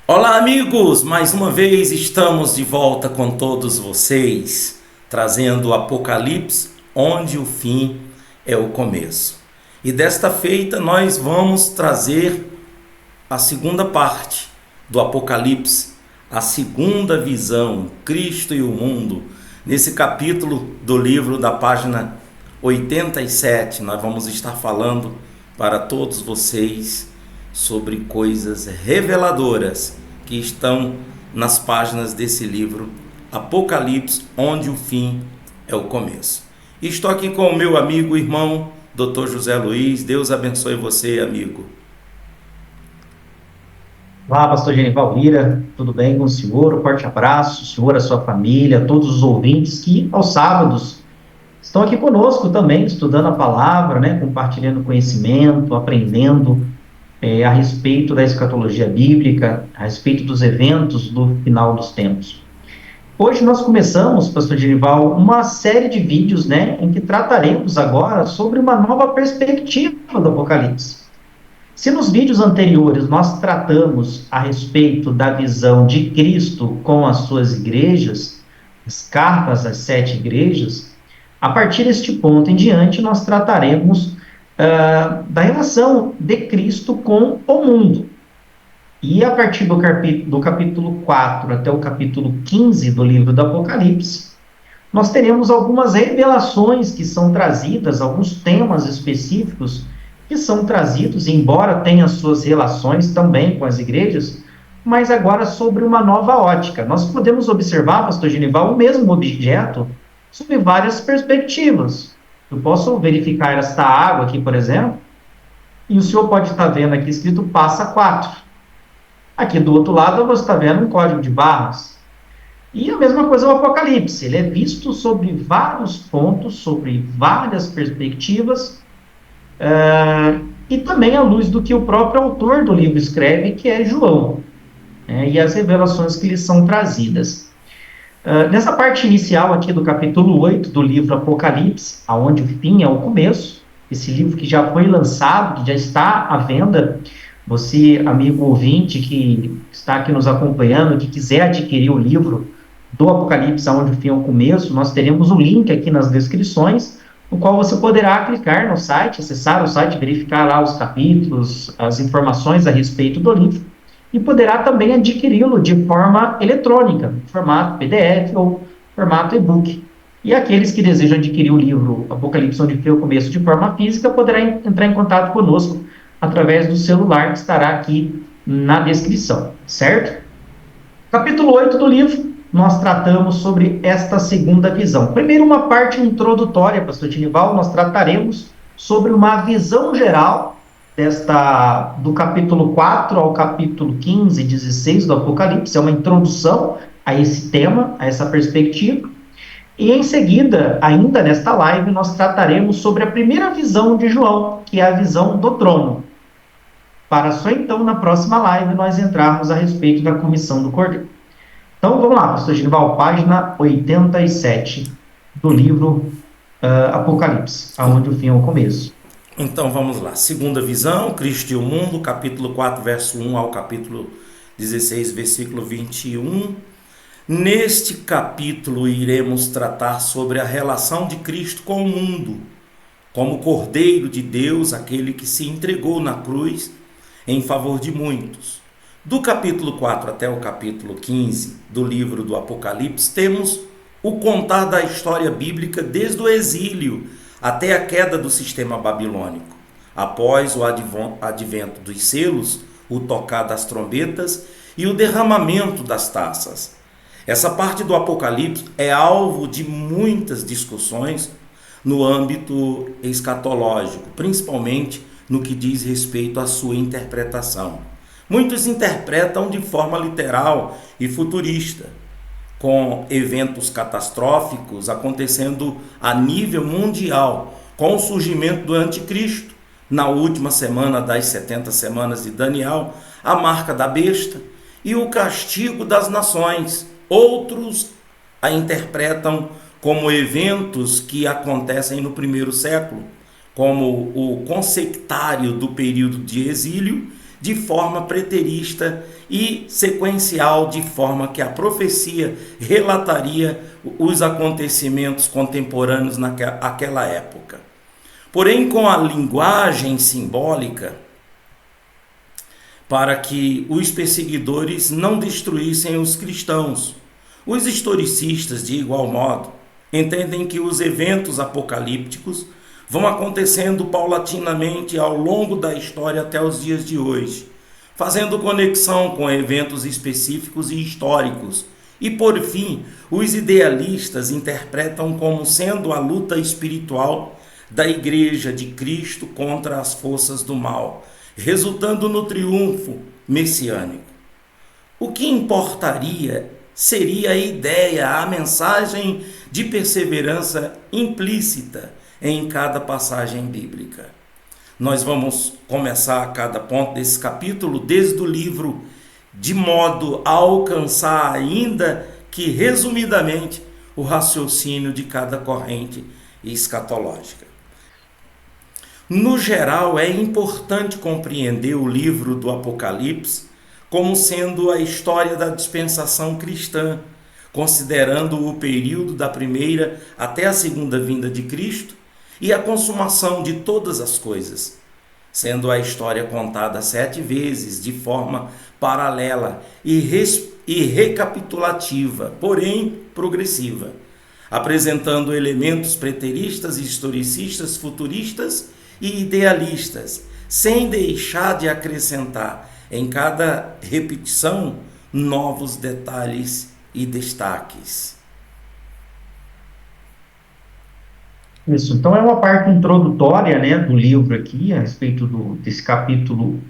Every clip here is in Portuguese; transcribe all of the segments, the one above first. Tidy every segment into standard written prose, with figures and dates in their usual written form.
Olá, amigos! Mais uma vez estamos de volta com todos vocês, trazendo o Apocalipse, onde o fim é o começo. E desta feita nós vamos trazer a segunda parte do Apocalipse, a segunda visão, Cristo e o mundo. Nesse capítulo do livro da página 87, nós vamos estar falando para todos vocês sobre coisas reveladoras que estão nas páginas desse livro Apocalipse, onde o fim é o começo. Estou aqui com o meu amigo, irmão, Dr. José Luiz. Deus abençoe você, amigo. Olá, pastor Genival Lira, tudo bem com o senhor? Um forte abraço, o senhor, a sua família, todos os ouvintes que aos sábados estão aqui conosco também, estudando a palavra, né, compartilhando conhecimento, aprendendo a respeito da escatologia bíblica, a respeito dos eventos do final dos tempos. Hoje nós começamos, pastor Genival, uma série de vídeos, né, em que trataremos agora sobre uma nova perspectiva do Apocalipse. Se nos vídeos anteriores nós tratamos a respeito da visão de Cristo com as suas igrejas, as cartas às 7 igrejas, a partir deste ponto em diante nós trataremos da relação de Cristo com o mundo. E a partir do capítulo 4 até o capítulo 15 do livro do Apocalipse, nós teremos algumas revelações que são trazidas, alguns temas específicos que são trazidos, embora tenha suas relações também com as igrejas, mas agora sobre uma nova ótica. Nós podemos observar, pastor Genival, o mesmo objeto sob várias perspectivas. Eu posso verificar esta água aqui, por exemplo, e o senhor pode estar vendo aqui escrito passa 4. Aqui do outro lado você está vendo um código de barras. E a mesma coisa o Apocalipse, ele é visto sobre vários pontos, sobre várias perspectivas, e também à luz do que o próprio autor do livro escreve, que é João, e as revelações que lhes são trazidas. Nessa parte inicial aqui do capítulo 8 do livro Apocalipse, aonde o fim é o começo, esse livro que já foi lançado, que já está à venda, você, amigo ouvinte, que está aqui nos acompanhando, que quiser adquirir o livro do Apocalipse, aonde o fim é o começo, nós teremos o link aqui nas descrições, no qual você poderá clicar no site, acessar o site, verificar lá os capítulos, as informações a respeito do livro, e poderá também adquiri-lo de forma eletrônica, formato PDF ou formato e-book. E aqueles que desejam adquirir o livro Apocalipse, onde foi o começo, de forma física, poderá entrar em contato conosco através do celular que estará aqui na descrição, certo? Capítulo 8 do livro, nós tratamos sobre esta segunda visão. Primeiro, uma parte introdutória, pastor Tinival, nós trataremos sobre uma visão geral do capítulo 4 ao capítulo 15 e 16 do Apocalipse, é uma introdução a esse tema, a essa perspectiva. E em seguida, ainda nesta live, nós trataremos sobre a primeira visão de João, que é a visão do trono. Para só então, na próxima live, nós entrarmos a respeito da comissão do Cordeiro. Então, vamos lá, pastor Genival, página 87 do livro Apocalipse, aonde o fim é o começo. Então vamos lá. Segunda visão, Cristo e o mundo, capítulo 4, verso 1 ao capítulo 16, versículo 21. Neste capítulo iremos tratar sobre a relação de Cristo com o mundo, como Cordeiro de Deus, aquele que se entregou na cruz em favor de muitos. Do capítulo 4 até o capítulo 15 do livro do Apocalipse, temos o contar da história bíblica desde o exílio até a queda do sistema babilônico. Após o advento dos selos, o tocar das trombetas e o derramamento das taças. Essa parte do Apocalipse é alvo de muitas discussões no âmbito escatológico, principalmente no que diz respeito à sua interpretação. Muitos interpretam de forma literal e futurista, com eventos catastróficos acontecendo a nível mundial, com o surgimento do anticristo, na última semana das 70 semanas de Daniel, a marca da besta e o castigo das nações. Outros a interpretam como eventos que acontecem no primeiro século, como o conceptário do período de exílio, de forma preterista e sequencial, de forma que a profecia relataria os acontecimentos contemporâneos naquela época. Porém, com a linguagem simbólica, para que os perseguidores não destruíssem os cristãos. Os historicistas, de igual modo, entendem que os eventos apocalípticos vão acontecendo paulatinamente ao longo da história até os dias de hoje, fazendo conexão com eventos específicos e históricos. E, por fim, os idealistas interpretam como sendo a luta espiritual da Igreja de Cristo contra as forças do mal, resultando no triunfo messiânico. O que importaria seria a ideia, a mensagem de perseverança implícita em cada passagem bíblica. Nós vamos começar cada ponto desse capítulo desde o livro, de modo a alcançar, ainda que resumidamente, o raciocínio de cada corrente escatológica. No geral, é importante compreender o livro do Apocalipse como sendo a história da dispensação cristã, considerando o período da primeira até a segunda vinda de Cristo e a consumação de todas as coisas, sendo a história contada 7 vezes de forma paralela e recapitulativa, porém progressiva, apresentando elementos preteristas, historicistas, futuristas e idealistas, sem deixar de acrescentar em cada repetição novos detalhes e destaques. Isso, então é uma parte introdutória, né, do livro aqui, a respeito desse capítulo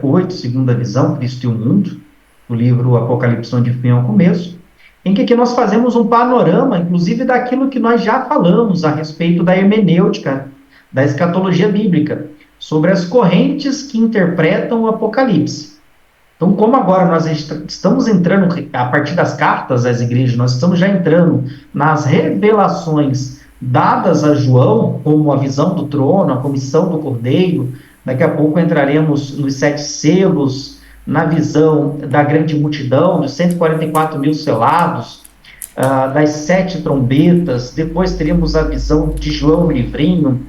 8, segunda visão, Cristo e o Mundo, do livro Apocalipse de Fim ao Começo, em que aqui nós fazemos um panorama, inclusive daquilo que nós já falamos a respeito da hermenêutica, da escatologia bíblica, sobre as correntes que interpretam o Apocalipse. Então, como agora nós estamos entrando, a partir das cartas às igrejas, nós estamos já entrando nas revelações dadas a João, como a visão do trono, a comissão do Cordeiro, daqui a pouco entraremos nos 7 selos, na visão da grande multidão, dos 144 mil selados, das 7 trombetas, depois teremos a visão de João Livrinho,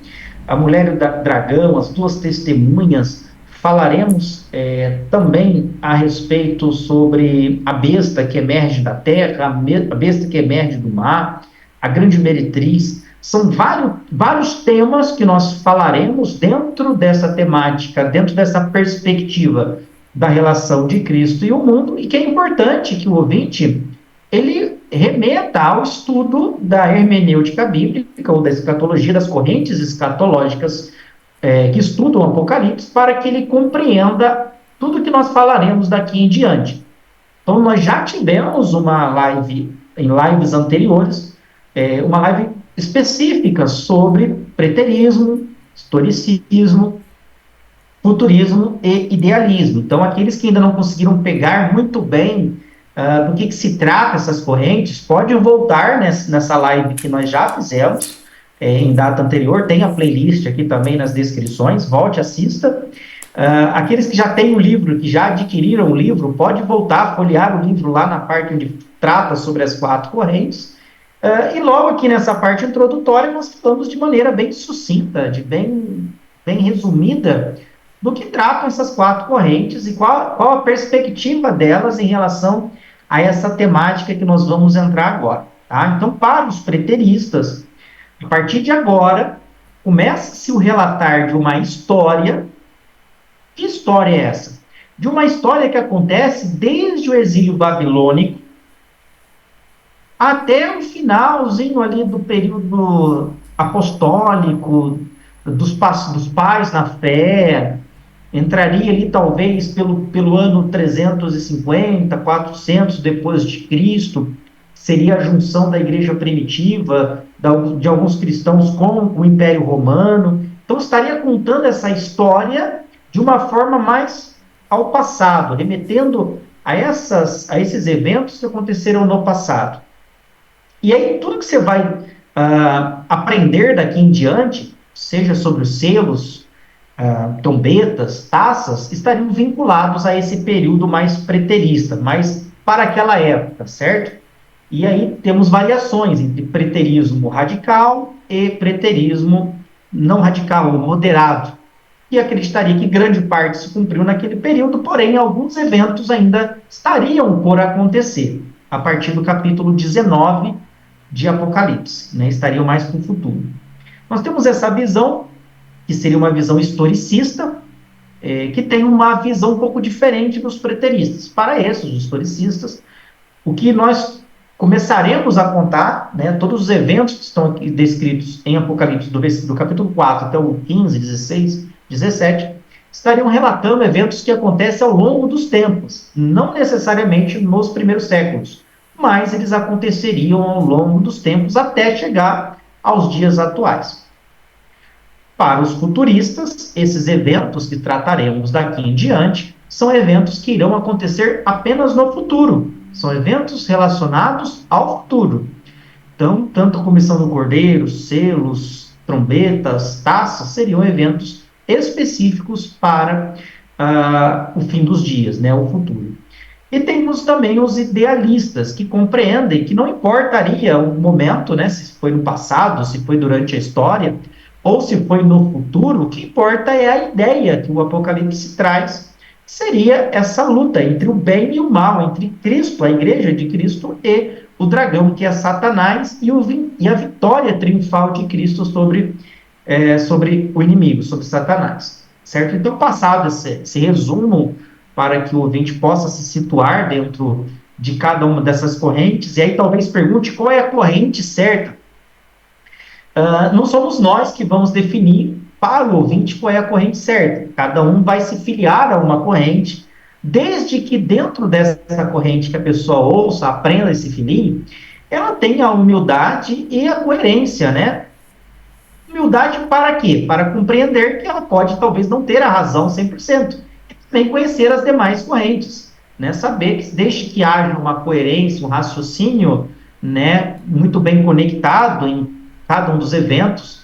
a mulher e o dragão, as 2 testemunhas. Falaremos também a respeito sobre a besta que emerge da terra, a besta que emerge do mar, a grande meretriz. São vários temas que nós falaremos dentro dessa temática, dentro dessa perspectiva da relação de Cristo e o mundo, e que é importante que o ouvinte ele remeta ao estudo da hermenêutica bíblica ou da escatologia, das correntes escatológicas que estudam o Apocalipse, para que ele compreenda tudo que nós falaremos daqui em diante. Então, nós já tivemos uma live, em lives anteriores, uma live específica sobre preterismo, historicismo, futurismo e idealismo. Então, aqueles que ainda não conseguiram pegar muito bem do que se trata essas correntes, podem voltar nessa live que nós já fizemos, em data anterior, tem a playlist aqui também nas descrições, volte, assista. Aqueles que já têm o livro, que já adquiriram o livro, pode voltar, folhear o livro lá na parte onde trata sobre as 4 correntes. E logo aqui nessa parte introdutória, nós falamos de maneira bem sucinta, bem resumida, do que tratam essas 4 correntes e qual a perspectiva delas em relação a essa temática que nós vamos entrar agora. Tá? Então, para os preteristas, a partir de agora, começa-se o relatar de uma história. Que história é essa? De uma história que acontece desde o exílio babilônico até o finalzinho ali do período apostólico, dos pais na fé. Entraria ali talvez pelo ano 350, 400 depois de Cristo, seria a junção da igreja primitiva, de alguns cristãos com o Império Romano. Então, estaria contando essa história de uma forma mais ao passado, remetendo a esses eventos que aconteceram no passado. E aí, tudo que você vai aprender daqui em diante, seja sobre os selos, trombetas, taças, estariam vinculados a esse período mais preterista, mais para aquela época, certo? E aí temos variações entre preterismo radical e preterismo não radical, ou moderado, e acreditaria que grande parte se cumpriu naquele período, porém alguns eventos ainda estariam por acontecer, a partir do capítulo 19 de Apocalipse, né? Estariam mais para o futuro. Nós temos essa visão, que seria uma visão historicista, que tem uma visão um pouco diferente dos preteristas. Para esses, os historicistas, o que nós começaremos a contar, né, todos os eventos que estão aqui descritos em Apocalipse, do capítulo 4 até o 15, 16, 17, estariam relatando eventos que acontecem ao longo dos tempos, não necessariamente nos primeiros séculos, mas eles aconteceriam ao longo dos tempos até chegar aos dias atuais. Para os futuristas, esses eventos que trataremos daqui em diante são eventos que irão acontecer apenas no futuro. São eventos relacionados ao futuro. Então, tanto a comissão do Cordeiro, selos, trombetas, taças, seriam eventos específicos para o fim dos dias, né, o futuro. E temos também os idealistas, que compreendem que não importaria o momento, né, se foi no passado, se foi durante a história, ou se foi no futuro, o que importa é a ideia que o Apocalipse traz, que seria essa luta entre o bem e o mal, entre Cristo, a igreja de Cristo, e o dragão, que é Satanás, e a vitória triunfal de Cristo sobre o inimigo, sobre Satanás. Certo? Então, passado esse resumo, para que o ouvinte possa se situar dentro de cada uma dessas correntes, e aí talvez pergunte qual é a corrente certa. Não somos nós que vamos definir para o ouvinte qual é a corrente certa. Cada um vai se filiar a uma corrente, desde que dentro dessa corrente que a pessoa ouça, aprenda e se filie, ela tenha a humildade e a coerência, né? Humildade para quê? Para compreender que ela pode talvez não ter a razão 100%, e também conhecer as demais correntes, né? Saber que desde que haja uma coerência, um raciocínio, né, muito bem conectado em cada um dos eventos,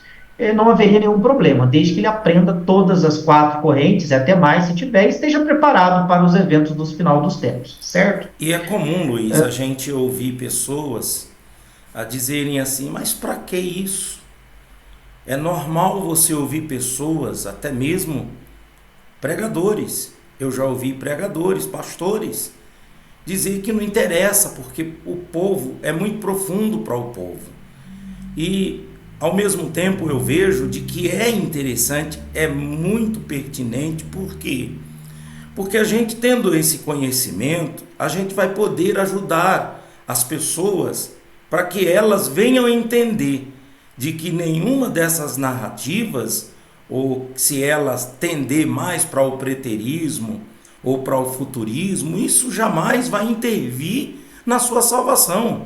não haveria nenhum problema, desde que ele aprenda todas as 4 correntes, e até mais se tiver, e esteja preparado para os eventos do final dos tempos, certo? E é comum, Luiz, a gente ouvir pessoas a dizerem assim, mas para que isso? É normal você ouvir pessoas, até mesmo pregadores, eu já ouvi pregadores, pastores, dizer que não interessa, porque o povo é muito profundo para o povo. E, ao mesmo tempo, eu vejo de que é interessante, é muito pertinente, por quê? Porque a gente tendo esse conhecimento, a gente vai poder ajudar as pessoas para que elas venham entender de que nenhuma dessas narrativas, ou se elas tender mais para o preterismo ou para o futurismo, isso jamais vai intervir na sua salvação.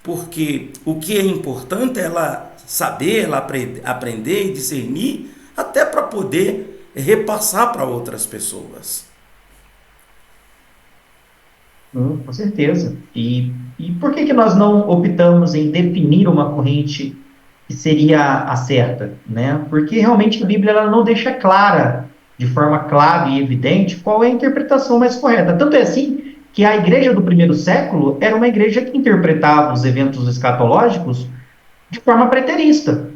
Porque o que é importante é ela saber, ela aprender e discernir, até para poder repassar para outras pessoas. Com certeza. E por que nós não optamos em definir uma corrente que seria a certa, né? Porque realmente a Bíblia ela não deixa clara, de forma clara e evidente, qual é a interpretação mais correta. Tanto é assim que a igreja do primeiro século era uma igreja que interpretava os eventos escatológicos de forma preterista.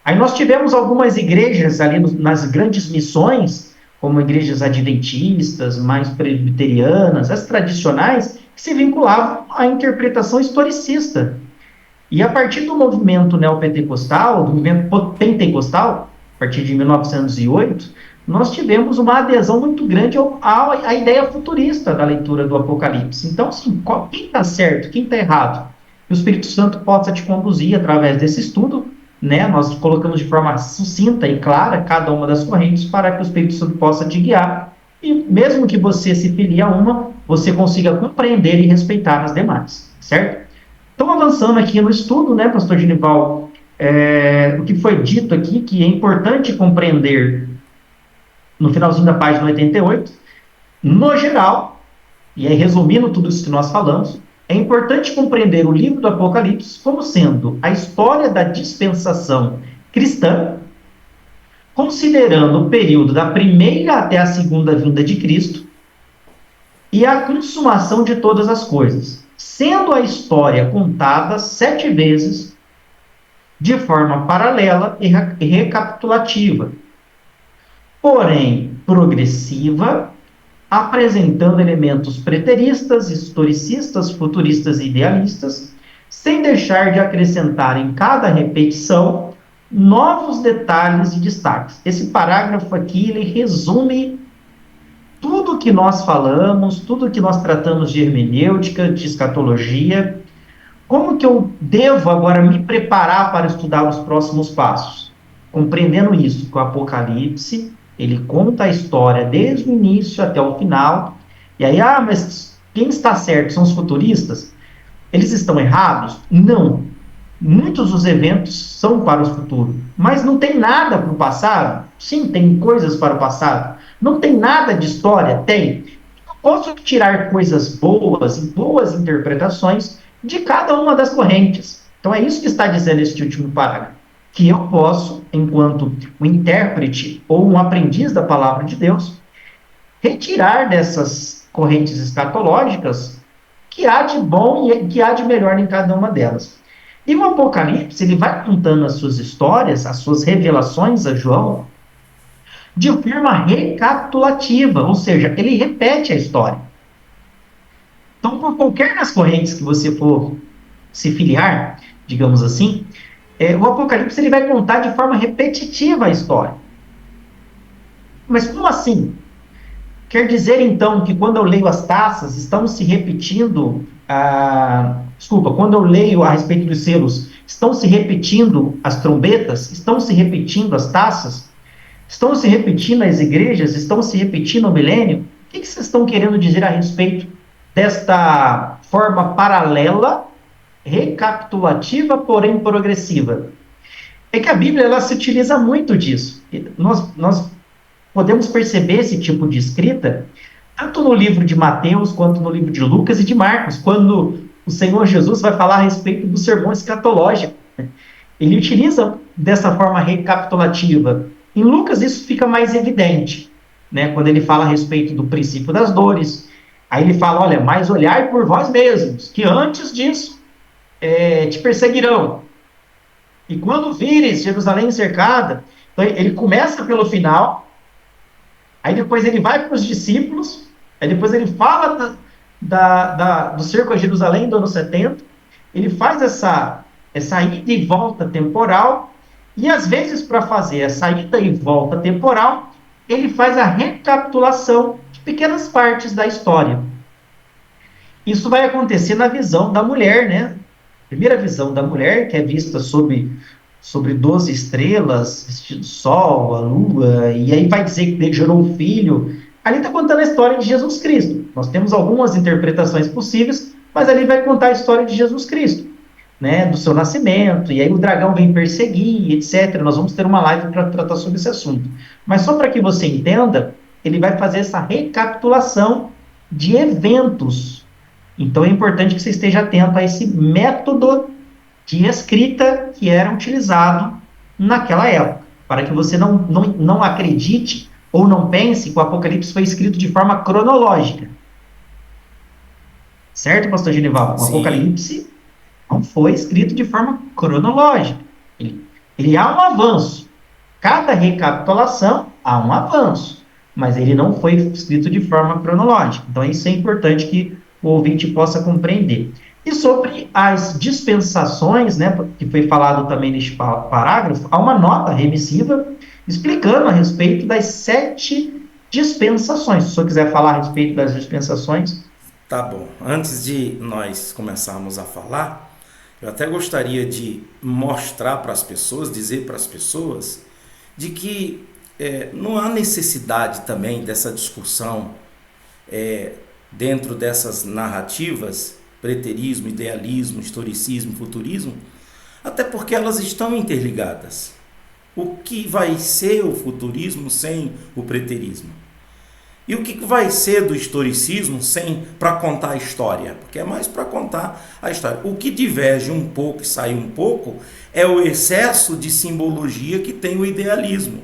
Aí nós tivemos algumas igrejas ali nas grandes missões, como igrejas adventistas, mais presbiterianas, as tradicionais, que se vinculavam à interpretação historicista. E a partir do movimento neopentecostal, do movimento pentecostal, a partir de 1908, nós tivemos uma adesão muito grande à ideia futurista da leitura do Apocalipse. Então, assim, quem está certo, quem está errado? Que o Espírito Santo possa te conduzir através desse estudo, né? Nós colocamos de forma sucinta e clara cada uma das correntes para que o Espírito Santo possa te guiar. E mesmo que você se filie a uma, você consiga compreender e respeitar as demais, certo? Então, avançando aqui no estudo, né, pastor Genival, o que foi dito aqui, que é importante compreender no finalzinho da página 88, no geral, e aí resumindo tudo isso que nós falamos, é importante compreender o livro do Apocalipse como sendo a história da dispensação cristã, considerando o período da primeira até a segunda vinda de Cristo e a consumação de todas as coisas, sendo a história contada 7 vezes de forma paralela e recapitulativa, porém progressiva, apresentando elementos preteristas, historicistas, futuristas e idealistas, sem deixar de acrescentar em cada repetição novos detalhes e destaques. Esse parágrafo aqui, ele resume tudo que nós falamos, tudo que nós tratamos de hermenêutica, de escatologia. Como que eu devo agora me preparar para estudar os próximos passos? Compreendendo isso, que o Apocalipse, ele conta a história desde o início até o final. E aí, mas quem está certo são os futuristas? Eles estão errados? Não. Muitos dos eventos são para o futuro, mas não tem nada para o passado? Sim, tem coisas para o passado. Não tem nada de história? Tem. Eu posso tirar coisas boas e boas interpretações de cada uma das correntes. Então é isso que está dizendo este último parágrafo. Que eu posso, enquanto um intérprete ou um aprendiz da palavra de Deus, retirar dessas correntes escatológicas que há de bom e que há de melhor em cada uma delas. E o Apocalipse, ele vai contando as suas histórias, as suas revelações a João, de forma recapitulativa, ou seja, ele repete a história. Então, por qualquer das correntes que você for se filiar, digamos assim, o Apocalipse ele vai contar de forma repetitiva a história. Mas como assim? Quer dizer, então, que quando eu leio as taças, estão se repetindo... quando eu leio a respeito dos selos, estão se repetindo as trombetas? Estão se repetindo as taças? Estão se repetindo as igrejas? Estão se repetindo o milênio? O que vocês estão querendo dizer a respeito desta forma paralela, recapitulativa, porém progressiva? É que a Bíblia ela se utiliza muito disso. Nós podemos perceber esse tipo de escrita tanto no livro de Mateus, quanto no livro de Lucas e de Marcos, quando o Senhor Jesus vai falar a respeito do sermão escatológico. Ele utiliza dessa forma recapitulativa. Em Lucas isso fica mais evidente, né? Quando ele fala a respeito do princípio das dores. Aí ele fala, olha, mas olhai por vós mesmos, que antes disso te perseguirão. E quando vires Jerusalém cercada, então ele começa pelo final, aí depois ele vai para os discípulos, aí depois ele fala do cerco a Jerusalém do ano 70, ele faz essa ida e volta temporal, e às vezes para fazer essa ida e volta temporal, ele faz a recapitulação de pequenas partes da história. Isso vai acontecer na visão da mulher, né? Primeira visão da mulher, que é vista sobre 12 estrelas, vestido do sol, a lua, e aí vai dizer que gerou um filho. Ali está contando a história de Jesus Cristo. Nós temos algumas interpretações possíveis, mas ali vai contar a história de Jesus Cristo, né, do seu nascimento, e aí o dragão vem perseguir, etc. Nós vamos ter uma live para tratar sobre esse assunto. Mas só para que você entenda, ele vai fazer essa recapitulação de eventos. Então é importante que você esteja atento a esse método de escrita que era utilizado naquela época, para que você não acredite ou não pense que o Apocalipse foi escrito de forma cronológica. Certo, pastor Genival? O Apocalipse não foi escrito de forma cronológica. Ele há um avanço. Cada recapitulação há um avanço, mas ele não foi escrito de forma cronológica. Então isso é importante que o ouvinte possa compreender. E sobre as dispensações, né, que foi falado também neste parágrafo, há uma nota remissiva explicando a respeito das 7 dispensações. Se o senhor quiser falar a respeito das dispensações. Tá bom. Antes de nós começarmos a falar, eu até gostaria de mostrar para as pessoas, dizer para as pessoas, de que não há necessidade também dessa discussão dentro dessas narrativas, preterismo, idealismo, historicismo, futurismo, até porque elas estão interligadas. O que vai ser o futurismo sem o preterismo? E o que vai ser do historicismo para contar a história? Porque é mais para contar a história. O que diverge um pouco e sai um pouco é o excesso de simbologia que tem o idealismo.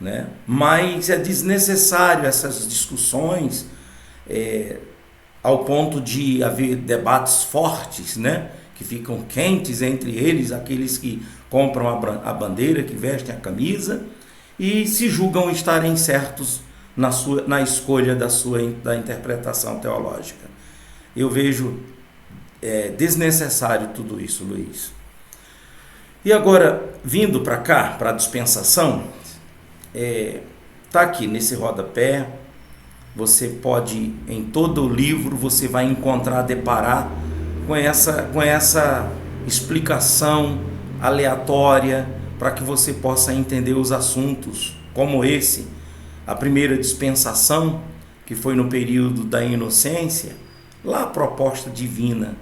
né? Mas é desnecessário essas discussões, ao ponto de haver debates fortes, né? Que ficam quentes entre eles, aqueles que compram a bandeira, que vestem a camisa e se julgam estarem certos na escolha da interpretação teológica. Eu vejo desnecessário tudo isso, Luiz. E agora, vindo para cá, para a dispensação, tá aqui nesse rodapé. Você pode, em todo o livro, você vai deparar com essa explicação aleatória para que você possa entender os assuntos, como esse, a primeira dispensação, que foi no período da inocência, lá a proposta divina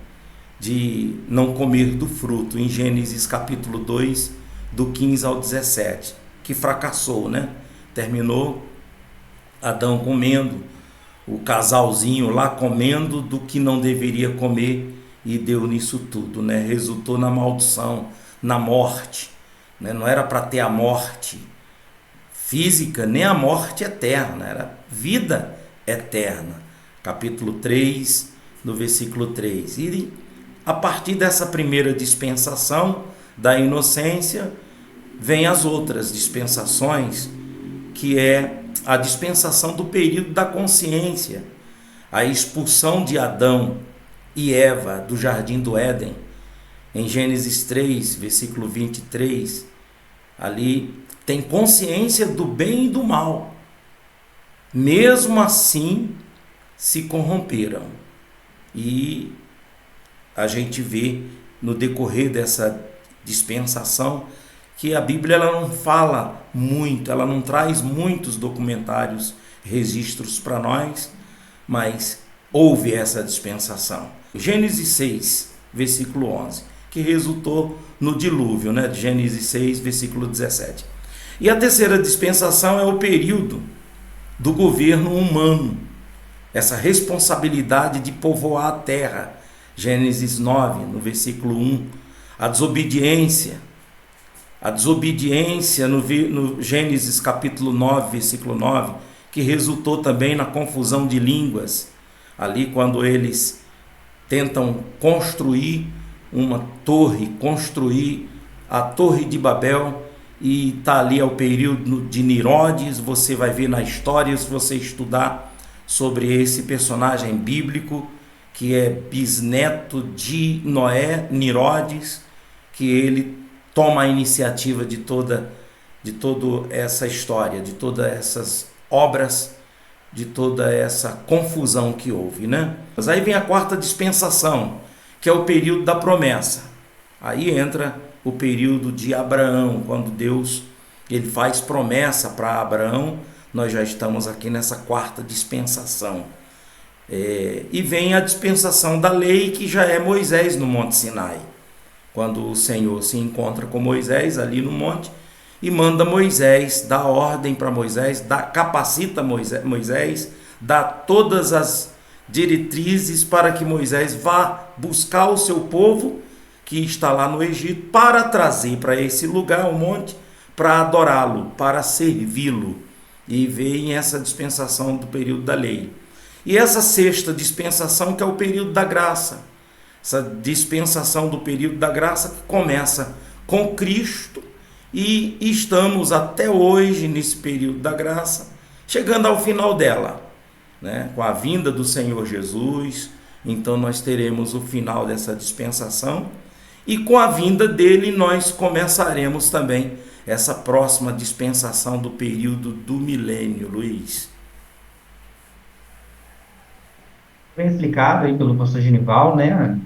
de não comer do fruto, em Gênesis capítulo 2, do 15 ao 17, que fracassou, né? Terminou Adão comendo, o casalzinho lá comendo do que não deveria comer, e deu nisso tudo, né? Resultou na maldição, na morte, né? Não era para ter a morte física, nem a morte eterna, era vida eterna. Capítulo 3, no versículo 3. E a partir dessa primeira dispensação da inocência, vem as outras dispensações, que é a dispensação do período da consciência, a expulsão de Adão e Eva do jardim do Éden, em Gênesis 3, versículo 23, ali tem consciência do bem e do mal, mesmo assim se corromperam. E a gente vê no decorrer dessa dispensação que a Bíblia ela não fala muito, ela não traz muitos documentários, registros para nós, mas houve essa dispensação. Gênesis 6, versículo 11, que resultou no dilúvio, né? Gênesis 6, versículo 17. E a terceira dispensação é o período do governo humano, essa responsabilidade de povoar a terra. Gênesis 9, no versículo 1, a desobediência no Gênesis capítulo 9, versículo 9, que resultou também na confusão de línguas, ali quando eles tentam construir uma torre, construir a Torre de Babel, e está ali ao período de Nirodes. Você vai ver na história, se você estudar sobre esse personagem bíblico, que é bisneto de Noé, Nirodes, que ele toma a iniciativa de toda essa história, de todas essas obras, de toda essa confusão que houve, né? Mas aí vem a quarta dispensação, que é o período da promessa. Aí entra o período de Abraão, quando Deus ele faz promessa para Abraão. Nós já estamos aqui nessa quarta dispensação. E vem a dispensação da lei, que já é Moisés no Monte Sinai, quando o Senhor se encontra com Moisés ali no monte e manda Moisés, dá ordem para Moisés, capacita Moisés, dá todas as diretrizes para que Moisés vá buscar o seu povo que está lá no Egito, para trazer para esse lugar, o monte, para adorá-lo, para servi-lo. E vem essa dispensação do período da lei. E essa sexta dispensação, que é o período da graça, essa dispensação do período da graça, que começa com Cristo, e estamos até hoje nesse período da graça, chegando ao final dela, né? Com a vinda do Senhor Jesus. Então nós teremos o final dessa dispensação, e com a vinda dele nós começaremos também essa próxima dispensação do período do milênio, Luiz. Bem explicado aí pelo pastor Genival, né?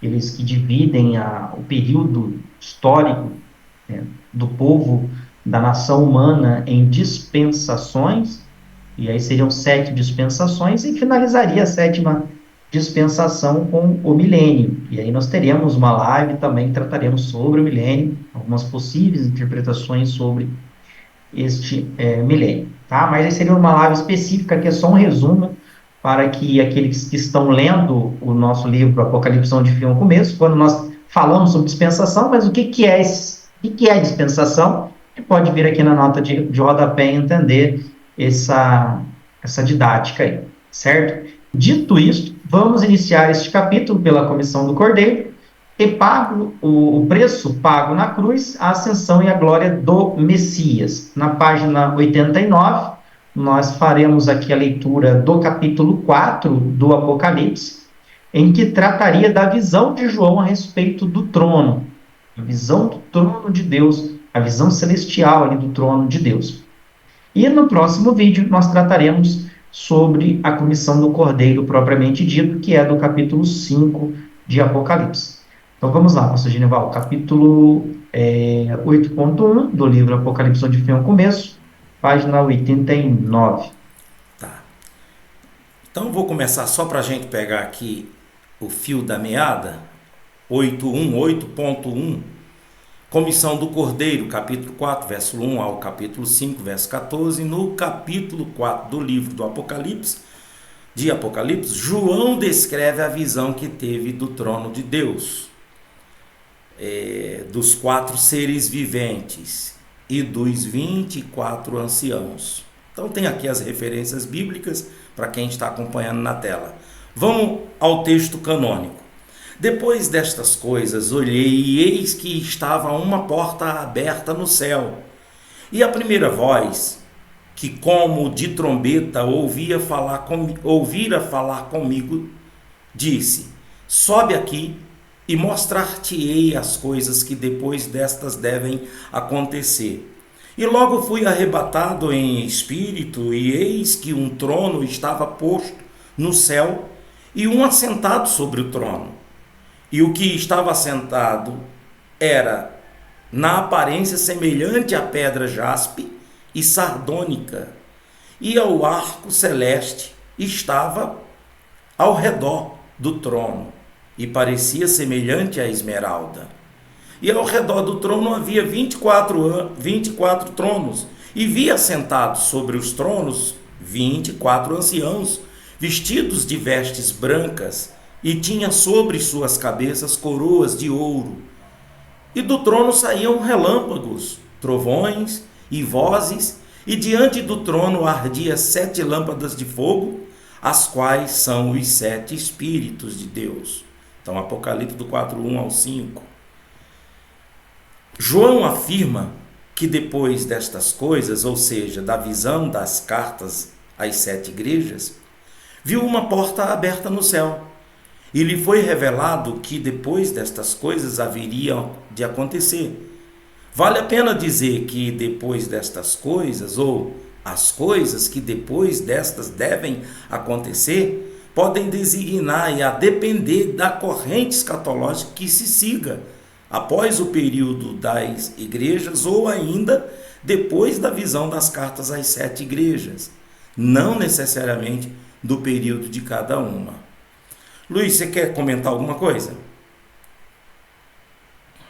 Eles que dividem o período histórico, né, do povo, da nação humana, em dispensações, e aí seriam 7 dispensações, e finalizaria a sétima dispensação com o milênio. E aí nós teremos uma live também que trataremos sobre o milênio, algumas possíveis interpretações sobre este milênio, tá? Mas aí seria uma live específica, que é só um resumo, para que aqueles que estão lendo o nosso livro Apocalipse, onde fica o começo, quando nós falamos sobre dispensação, mas o que é dispensação, e pode vir aqui na nota de rodapé e entender essa didática aí, certo? Dito isto, vamos iniciar este capítulo pela comissão do Cordeiro, e pago o preço pago na cruz, a ascensão e a glória do Messias. Na página 89, nós faremos aqui a leitura do capítulo 4 do Apocalipse, em que trataria da visão de João a respeito do trono, a visão do trono de Deus, a visão celestial ali do trono de Deus. E no próximo vídeo nós trataremos sobre a comissão do Cordeiro propriamente dito, que é do capítulo 5 de Apocalipse. Então vamos lá, pastor Genival, capítulo 8.1 do livro Apocalipse, onde foi o começo, página 89. Tá. Então vou começar só para a gente pegar aqui o fio da meada, 8.1, comissão do Cordeiro, capítulo 4, verso 1 ao capítulo 5, verso 14. No capítulo 4 do livro do Apocalipse, João descreve a visão que teve do trono de Deus, dos 4 seres viventes e dos 24 anciãos. Então tem aqui as referências bíblicas para quem está acompanhando na tela. Vamos ao texto canônico. Depois destas coisas, olhei e eis que estava uma porta aberta no céu. E a primeira voz, que como de trombeta ouvira falar comigo, disse: sobe aqui e mostrar-te-ei as coisas que depois destas devem acontecer. E logo fui arrebatado em espírito, e eis que um trono estava posto no céu, e um assentado sobre o trono. E o que estava assentado era, na aparência, semelhante à pedra jaspe e sardônica, e ao arco celeste estava ao redor do trono, e parecia semelhante à esmeralda. E ao redor do trono havia 24 tronos, e vi assentados sobre os tronos 24 anciãos, vestidos de vestes brancas, e tinha sobre suas cabeças coroas de ouro. E do trono saíam relâmpagos, trovões e vozes, e diante do trono ardia 7 lâmpadas de fogo, as quais são os 7 Espíritos de Deus. Então, Apocalipse do 4, 1 ao 5. João afirma que depois destas coisas, ou seja, da visão das cartas às 7 igrejas, viu uma porta aberta no céu, e lhe foi revelado que depois destas coisas haveriam de acontecer. Vale a pena dizer que depois destas coisas, ou as coisas que depois destas devem acontecer, podem designar e a depender da corrente escatológica que se siga após o período das igrejas ou ainda depois da visão das cartas às 7 igrejas, não necessariamente do período de cada uma. Luiz, você quer comentar alguma coisa?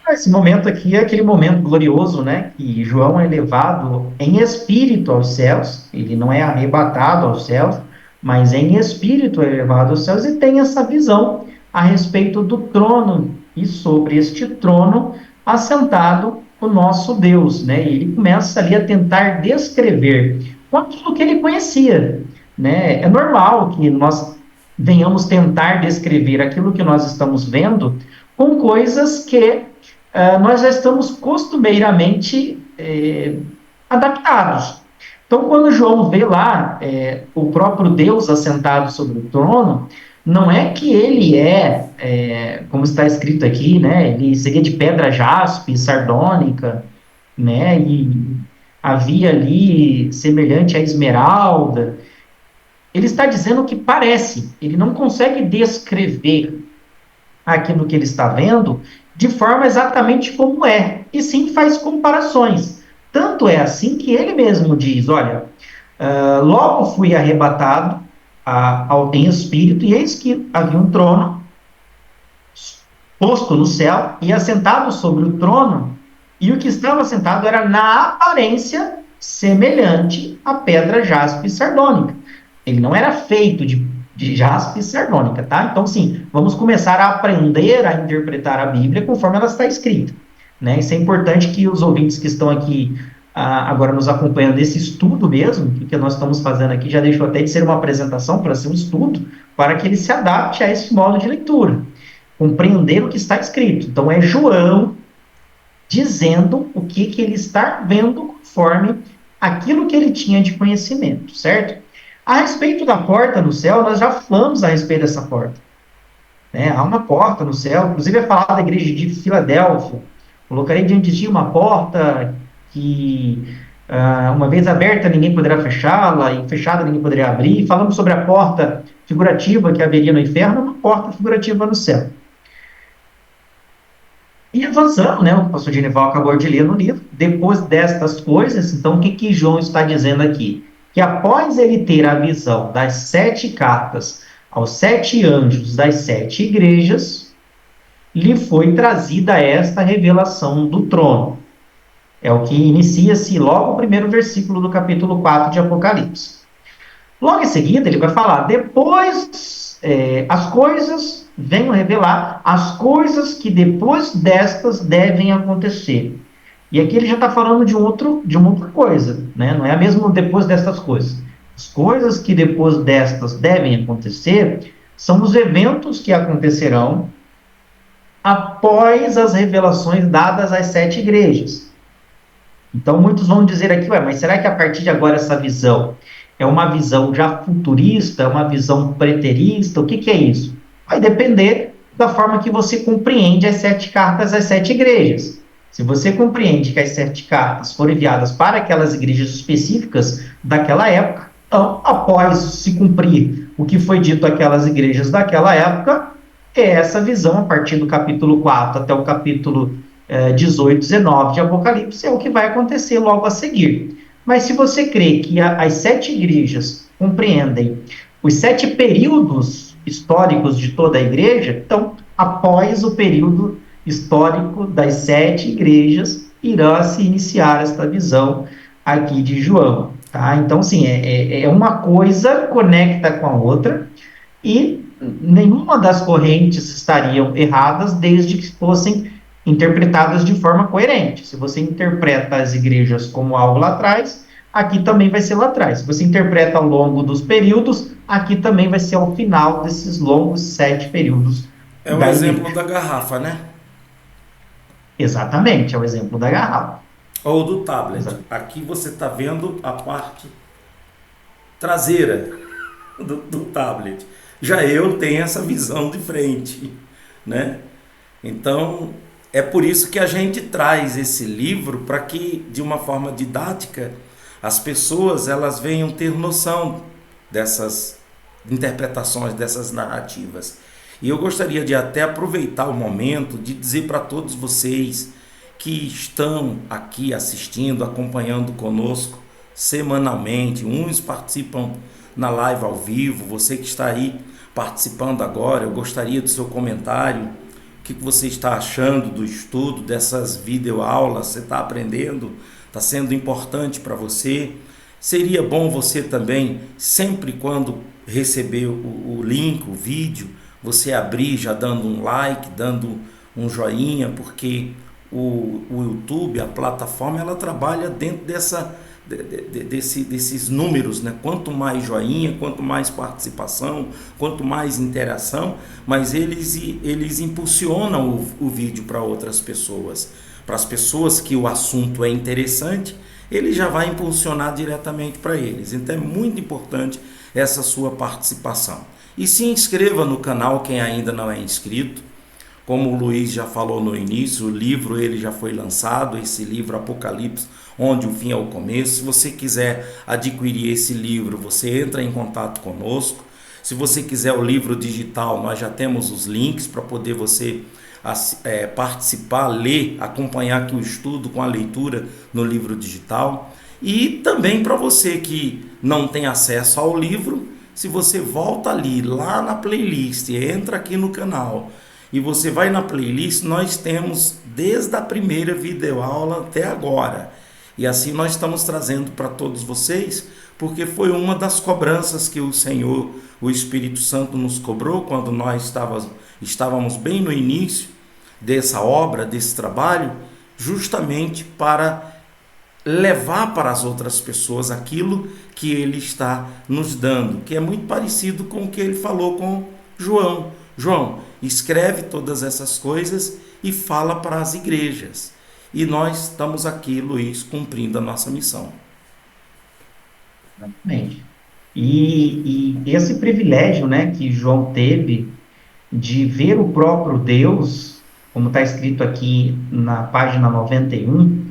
Esse momento aqui é aquele momento glorioso, né? Que João é levado em espírito aos céus, ele não é arrebatado aos céus, mas em espírito é levado aos céus e tem essa visão a respeito do trono, e sobre este trono assentado o nosso Deus, né? E ele começa ali a tentar descrever com aquilo que ele conhecia, né? É normal que nós venhamos tentar descrever aquilo que nós estamos vendo com coisas que nós já estamos costumeiramente adaptados. Então, quando João vê lá o próprio Deus assentado sobre o trono, não é que ele como está escrito aqui, né, ele seria de pedra jaspe, sardônica, né, e havia ali semelhante à esmeralda. Ele está dizendo que parece, ele não consegue descrever aquilo que ele está vendo de forma exatamente como é, e sim faz comparações. Tanto é assim que ele mesmo diz, olha, logo fui arrebatado em espírito, e eis que havia um trono posto no céu, e assentado sobre o trono, e o que estava sentado era na aparência semelhante à pedra jaspe e sardônica. Ele não era feito de jaspe e sardônica, tá? Então, sim, vamos começar a aprender a interpretar a Bíblia conforme ela está escrita, né? Isso é importante que os ouvintes que estão aqui agora nos acompanhando nesse estudo mesmo, que nós estamos fazendo aqui, já deixou até de ser uma apresentação para ser um estudo, para que ele se adapte a esse modo de leitura, compreender o que está escrito. Então, é João dizendo o que ele está vendo conforme aquilo que ele tinha de conhecimento, certo? A respeito da porta no céu, nós já falamos a respeito dessa porta. Né? Há uma porta no céu, inclusive é falado da igreja de Filadélfia. Colocarei diante de ti uma porta que, uma vez aberta, ninguém poderá fechá-la, e fechada, ninguém poderá abrir. Falamos sobre a porta figurativa que haveria no inferno, uma porta figurativa no céu. E avançando, né, o pastor Genival acabou de ler no livro, depois destas coisas, então o que João está dizendo aqui? Que após ele ter a visão das 7 cartas aos 7 anjos das 7 igrejas, lhe foi trazida esta revelação do trono. É o que inicia-se logo o primeiro versículo do capítulo 4 de Apocalipse. Logo em seguida, ele vai falar, depois as coisas, venho revelar as coisas que depois destas devem acontecer. E aqui ele já está falando de uma outra coisa, né? Não é a mesma depois destas coisas. As coisas que depois destas devem acontecer são os eventos que acontecerão após as revelações dadas às 7 igrejas. Então, muitos vão dizer aqui, mas será que a partir de agora essa visão é uma visão já futurista, é uma visão preterista? O que é isso? Vai depender da forma que você compreende as 7 cartas às 7 igrejas. Se você compreende que as 7 cartas foram enviadas para aquelas igrejas específicas daquela época, então, após se cumprir o que foi dito àquelas igrejas daquela época, é essa visão, a partir do capítulo 4 até o capítulo 18, 19 de Apocalipse, é o que vai acontecer logo a seguir. Mas se você crê que as 7 igrejas compreendem os 7 períodos históricos de toda a igreja, então, após o período histórico das 7 igrejas, irá se iniciar esta visão aqui de João. Tá? Então, sim, é uma coisa conecta com a outra, e nenhuma das correntes estariam erradas desde que fossem interpretadas de forma coerente. Se você interpreta as igrejas como algo lá atrás, aqui também vai ser lá atrás. Se você interpreta ao longo dos períodos, aqui também vai ser ao final desses longos 7 períodos. É o exemplo da garrafa, né? Exatamente, é o exemplo da garrafa. Ou do tablet. Exato. Aqui você está vendo a parte traseira do tablet. Já eu tenho essa visão de frente, né? Então, é por isso que a gente traz esse livro, para que, de uma forma didática, as pessoas elas venham ter noção dessas interpretações, dessas narrativas. E eu gostaria de até aproveitar o momento de dizer para todos vocês que estão aqui assistindo, acompanhando conosco semanalmente, uns participam na live ao vivo, você que está aí participando agora, eu gostaria do seu comentário, o que você está achando do estudo, dessas videoaulas, você está aprendendo, está sendo importante para você? Seria bom você também, sempre quando receber o link, o vídeo, você abrir já dando um like, dando um joinha, porque o YouTube, a plataforma, ela trabalha dentro desses números, né? Quanto mais joinha, quanto mais participação, quanto mais interação, mas eles impulsionam o vídeo para outras pessoas. Para as pessoas que o assunto é interessante, ele já vai impulsionar diretamente para eles. Então é muito importante essa sua participação. E se inscreva no canal quem ainda não é inscrito. Como o Luiz já falou no início, o livro ele já foi lançado, esse livro Apocalipse, onde o fim é o começo. Se você quiser adquirir esse livro, você entra em contato conosco. Se você quiser o livro digital, nós já temos os links para poder você participar, ler, acompanhar aqui o estudo com a leitura no livro digital. E também para você que não tem acesso ao livro, se você volta ali, lá na playlist, entra aqui no canal e você vai na playlist, nós temos desde a primeira videoaula até agora. E assim nós estamos trazendo para todos vocês, porque foi uma das cobranças que o Senhor, o Espírito Santo nos cobrou quando nós estávamos bem no início dessa obra, desse trabalho, justamente para levar para as outras pessoas aquilo que ele está nos dando, que é muito parecido com o que ele falou com João. João, escreve todas essas coisas e fala para as igrejas. E nós estamos aqui, Luiz, cumprindo a nossa missão. Exatamente. E esse privilégio, né, que João teve de ver o próprio Deus, como está escrito aqui na página 91,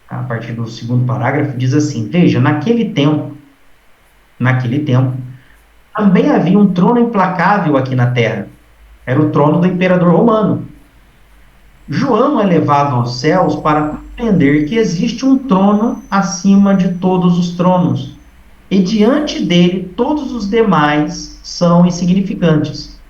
a partir do segundo parágrafo, diz assim: veja, naquele tempo, também havia um trono implacável aqui na terra. Era o trono do imperador romano. João é levado aos céus para compreender que existe um trono acima de todos os tronos, e diante dele todos os demais são insignificantes.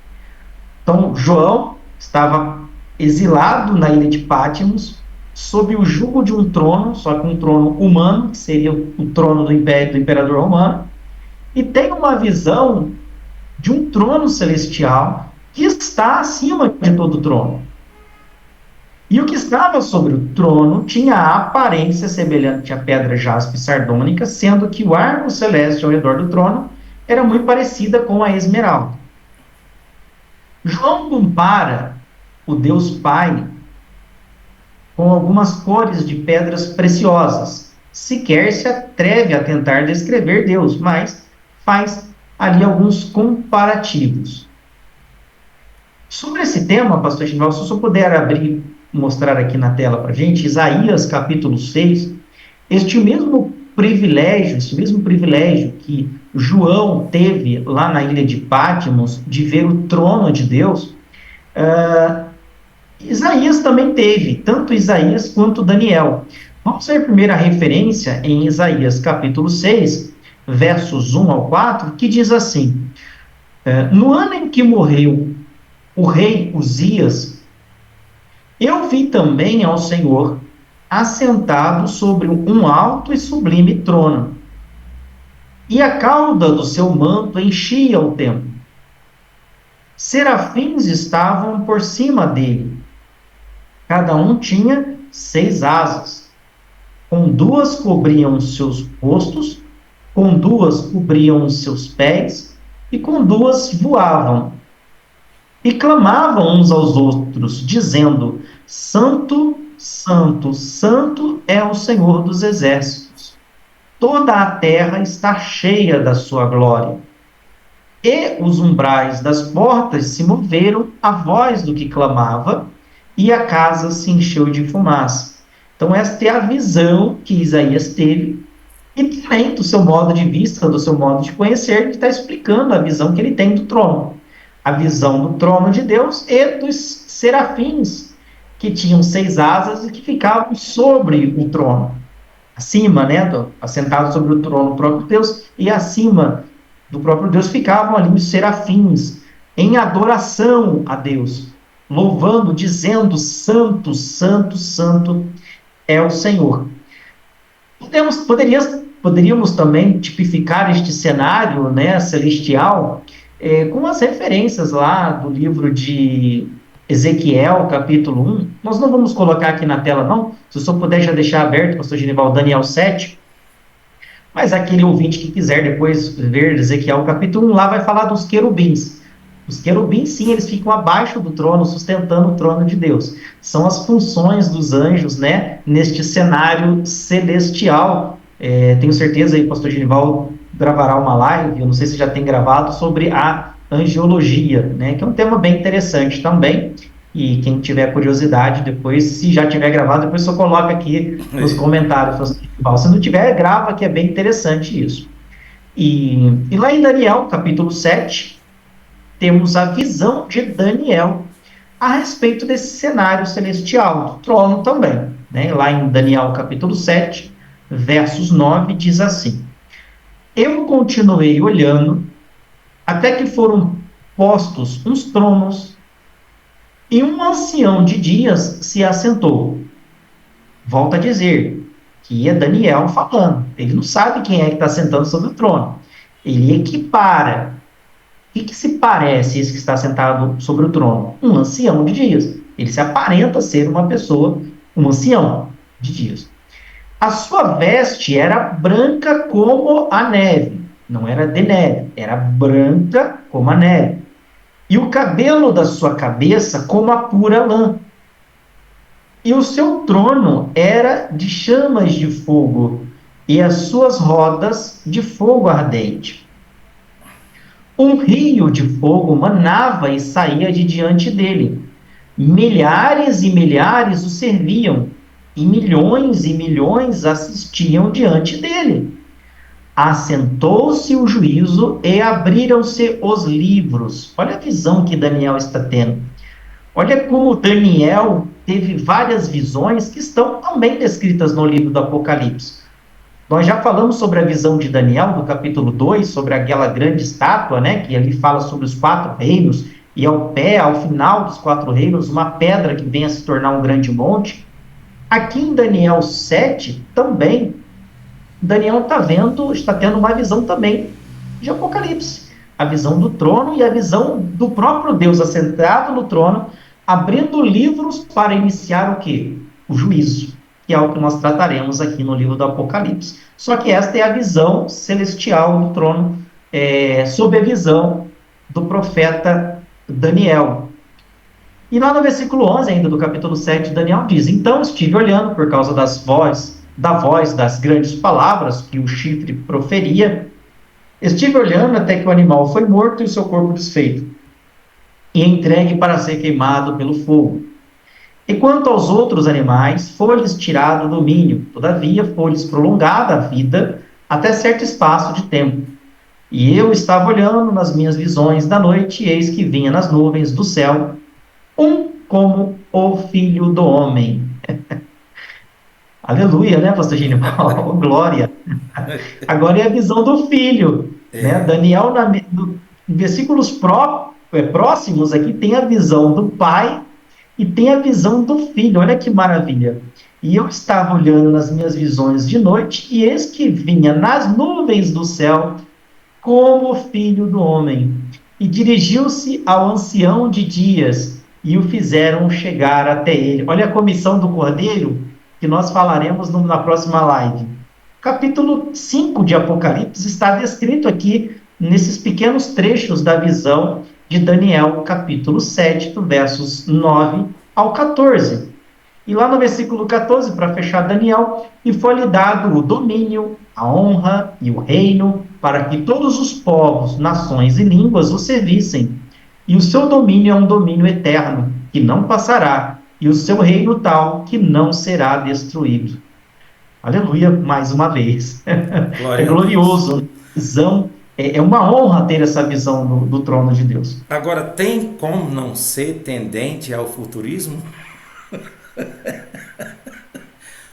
Então, João estava exilado na ilha de Patmos, sob o jugo de um trono, só que um trono humano, que seria o trono do imperador romano, e tem uma visão de um trono celestial que está acima de todo trono. E o que estava sobre o trono tinha a aparência semelhante à pedra jaspe sardônica, sendo que o arco celeste ao redor do trono era muito parecida com a esmeralda. João compara o Deus Pai com algumas cores de pedras preciosas. Sequer se atreve a tentar descrever Deus, mas faz ali alguns comparativos. Sobre esse tema, pastor Genival, se eu puder abrir, mostrar aqui na tela para a gente, Isaías capítulo 6, este mesmo privilégio que João teve lá na ilha de Patmos, de ver o trono de Deus, Isaías também teve, tanto Isaías quanto Daniel. Vamos ver a primeira referência em Isaías capítulo 6, versos 1 ao 4, que diz assim: no ano em que morreu o rei Uzias, eu vi também ao Senhor assentado sobre um alto e sublime trono, e a cauda do seu manto enchia o templo. Serafins estavam por cima dele. Cada um tinha 6 asas. Com 2 cobriam os seus rostos, com 2 cobriam os seus pés, e com 2 voavam. E clamavam uns aos outros, dizendo: Santo, Santo, Santo é o Senhor dos exércitos. Toda a terra está cheia da sua glória. E os umbrais das portas se moveram à voz do que clamava, e a casa se encheu de fumaça. Então, esta é a visão que Isaías teve, e também do seu modo de vista, do seu modo de conhecer, que está explicando a visão que ele tem do trono. A visão do trono de Deus e dos serafins, que tinham 6 asas e que ficavam sobre o trono. Acima, né, assentados sobre o trono do próprio Deus, e acima do próprio Deus ficavam ali os serafins, em adoração a Deus, louvando, dizendo: Santo, Santo, Santo é o Senhor. Poderíamos também tipificar este cenário, né, celestial, com as referências lá do livro de Ezequiel, capítulo 1. Nós não vamos colocar aqui na tela, não. Se o senhor puder já deixar aberto, pastor Genival, Daniel 7. Mas aquele ouvinte que quiser depois ver Ezequiel, capítulo 1, lá vai falar dos querubins. Os querubins, sim, eles ficam abaixo do trono, sustentando o trono de Deus. São as funções dos anjos, né, neste cenário celestial. Tenho certeza aí, o pastor Genival gravará uma live, eu não sei se já tem gravado, sobre a angiologia, né, que é um tema bem interessante também. E quem tiver curiosidade, depois, se já tiver gravado, depois só coloca aqui nos comentários, pastor Genival. Se não tiver, grava, que é bem interessante isso. E lá em Daniel, capítulo 7, temos a visão de Daniel a respeito desse cenário celestial, do trono também, né? Lá em Daniel capítulo 7, versos 9, diz assim: eu continuei olhando até que foram postos uns tronos e um ancião de dias se assentou. Volta a dizer que é Daniel falando. Ele não sabe quem é que está sentando sobre o trono. Ele equipara. O que se parece esse que está sentado sobre o trono? Um ancião de dias. Ele se aparenta ser uma pessoa, um ancião de dias. A sua veste era branca como a neve. Não era de neve, era branca como a neve. E o cabelo da sua cabeça como a pura lã. E o seu trono era de chamas de fogo, e as suas rodas de fogo ardente. Um rio de fogo manava e saía de diante dele. Milhares e milhares o serviam, e milhões assistiam diante dele. Assentou-se o juízo e abriram-se os livros. Olha a visão que Daniel está tendo. Olha como Daniel teve várias visões que estão também descritas no livro do Apocalipse. Nós já falamos sobre a visão de Daniel, no capítulo 2, sobre aquela grande estátua, né, que ali fala sobre os 4 reinos, e ao pé, ao final dos 4 reinos, uma pedra que vem a se tornar um grande monte. Aqui em Daniel 7, também, Daniel está tendo uma visão também de Apocalipse. A visão do trono e a visão do próprio Deus assentado no trono, abrindo livros para iniciar o quê? O juízo, que é o que nós trataremos aqui no livro do Apocalipse. Só que esta é a visão celestial do trono, sob a visão do profeta Daniel. E lá no versículo 11, ainda do capítulo 7, Daniel diz: Então estive olhando por causa da voz das grandes palavras que o chifre proferia. Estive olhando até que o animal foi morto e o seu corpo desfeito, e entregue para ser queimado pelo fogo. E quanto aos outros animais, foi-lhes tirado o domínio, todavia foi-lhes prolongada a vida até certo espaço de tempo. E eu estava olhando nas minhas visões da noite, e eis que vinha nas nuvens do céu um como o Filho do Homem. Aleluia, né, pastor Genival? Glória. Agora é a visão do Filho. Né? Daniel, no versículos próximos aqui, tem a visão do Pai e tem a visão do Filho. Olha que maravilha. E eu estava olhando nas minhas visões de noite, e eis que vinha nas nuvens do céu como o Filho do Homem. E dirigiu-se ao ancião de dias, e o fizeram chegar até ele. Olha a comissão do Cordeiro, que nós falaremos na próxima live. Capítulo 5 de Apocalipse está descrito aqui, nesses pequenos trechos da visão de Daniel, capítulo 7, do versos 9 ao 14. E lá no versículo 14, para fechar Daniel, e foi-lhe dado o domínio, a honra e o reino, para que todos os povos, nações e línguas o servissem. E o seu domínio é um domínio eterno, que não passará, e o seu reino tal, que não será destruído. Aleluia, mais uma vez. Glória É a Deus. glorioso. Visão, é uma honra ter essa visão do trono de Deus. Agora, tem como não ser tendente ao futurismo?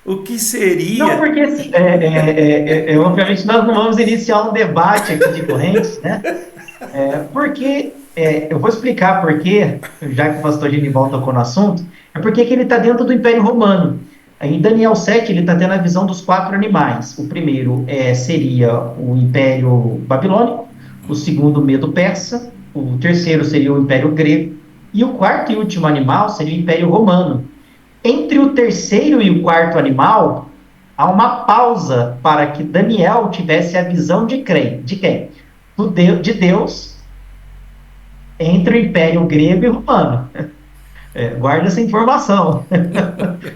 O que Não, seria? porque assim, obviamente nós não vamos iniciar um debate aqui de correntes, né? Porque, eu vou explicar por quê, já que o pastor Genival tocou no assunto, é porque que ele está dentro do Império Romano. Em Daniel 7, ele está tendo a visão dos 4 animais. O primeiro seria o Império Babilônico, o segundo, o Medo-Persa, o terceiro seria o Império Grego, e o quarto e último animal seria o Império Romano. Entre o terceiro e o quarto animal, há uma pausa para que Daniel tivesse a visão de quem? De Deus, entre o Império Grego e Romano. Guarda essa informação.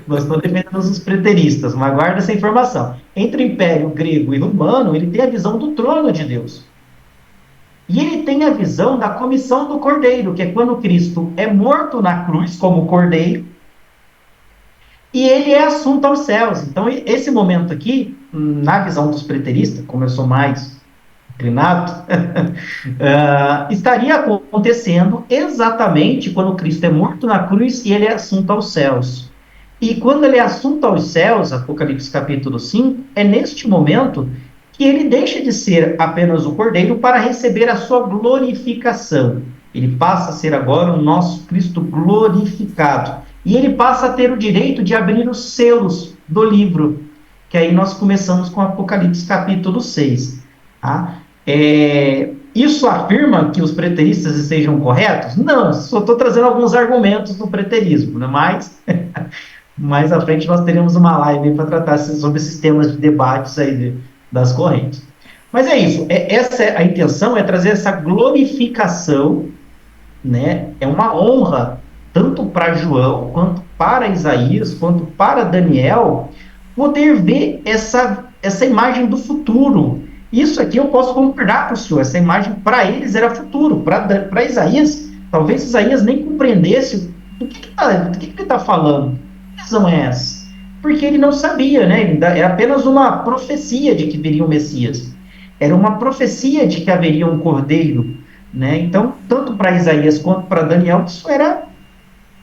Nós não defendemos os preteristas, mas guarda essa informação. Entre o Império Grego e Romano, ele tem a visão do trono de Deus. E ele tem a visão da comissão do Cordeiro, que é quando Cristo é morto na cruz como Cordeiro, e ele é assunto aos céus. Então, esse momento aqui, na visão dos preteristas, como eu sou mais inclinado, estaria acontecendo exatamente quando Cristo é morto na cruz e ele é assunto aos céus. E quando ele é assunto aos céus, Apocalipse capítulo 5, é neste momento que ele deixa de ser apenas o Cordeiro para receber a sua glorificação. Ele passa a ser agora o nosso Cristo glorificado. E ele passa a ter o direito de abrir os selos do livro, que aí nós começamos com Apocalipse capítulo 6. Tá? Isso afirma que os preteristas estejam corretos? Não, só estou trazendo alguns argumentos do preterismo, né? Mas Mais à frente nós teremos uma live para tratar sobre esses temas de debates aí das correntes. Mas é isso, essa é a intenção, é trazer essa glorificação, né? É uma honra tanto para João, quanto para Isaías, quanto para Daniel, poder ver essa imagem do futuro. Isso aqui eu posso concordar com o senhor, essa imagem para eles era futuro, para Isaías, talvez Isaías nem compreendesse do que ele está falando. Que visão é essa? Porque ele não sabia, né? Era apenas uma profecia de que viria o Messias. Era uma profecia de que haveria um cordeiro, né? Então, tanto para Isaías quanto para Daniel, isso era.